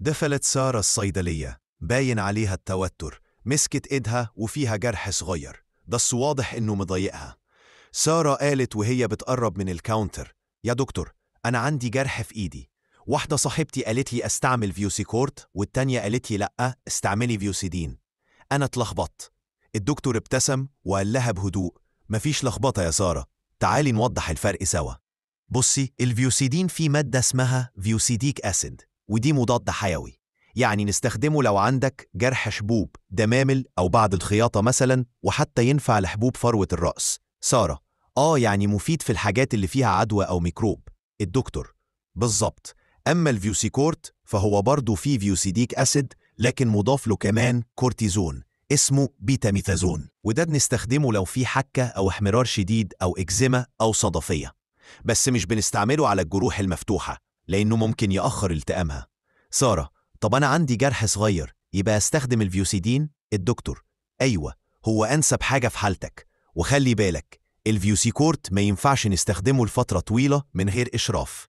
دخلت سارة الصيدلية، باين عليها التوتر، مسكت إيدها وفيها جرح صغير، بس واضح إنه مضايقها. سارة قالت وهي بتقرب من الكاونتر: يا دكتور، أنا عندي جرح في إيدي. واحدة صاحبتي قالت لي أستعمل فيوسيكورت، والتانية قالت لي لأ، استعملي فيوسيدين. أنا اتلخبطت. الدكتور ابتسم وقال لها بهدوء: مفيش لخبطة يا سارة، تعالي نوضح الفرق سوا. بصي، الفيوسيدين فيه مادة اسمها فيوسيديك أسيد، ودي مضاد حيوي، يعني نستخدمه لو عندك جرح حبوب، دمامل أو بعد الخياطة مثلا، وحتى ينفع لحبوب فروة الرأس. سارة: يعني مفيد في الحاجات اللي فيها عدوى أو ميكروب. الدكتور: بالظبط. أما الفيوسيكورت فهو برضه فيه فيوسيديك أسيد، لكن مضاف له كمان كورتيزون اسمه بيتاميثازون، وده بنستخدمه لو في حكة أو احمرار شديد أو إكزيما أو صدفية، بس مش بنستعمله على الجروح المفتوحة لأنه ممكن يأخر التئامها. سارة: طب أنا عندي جرح صغير، يبقى أستخدم الفيوسيدين؟ الدكتور: أيوة، هو أنسب حاجة في حالتك، وخلي بالك الفيوسيكورت ما ينفعش نستخدمه لفترة طويلة من غير إشراف.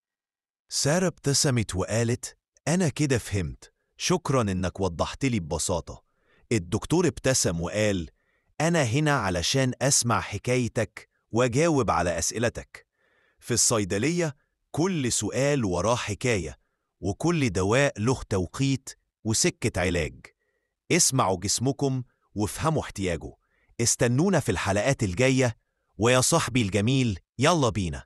سارة ابتسمت وقالت: أنا كده فهمت، شكرا إنك وضحت لي ببساطة. الدكتور ابتسم وقال: أنا هنا علشان أسمع حكايتك وأجاوب على أسئلتك. في الصيدلية كل سؤال وراه حكاية، وكل دواء له توقيت وسكة علاج. اسمعوا جسمكم وافهموا احتياجه. استنونا في الحلقات الجاية، ويا صاحبي الجميل، يلا بينا.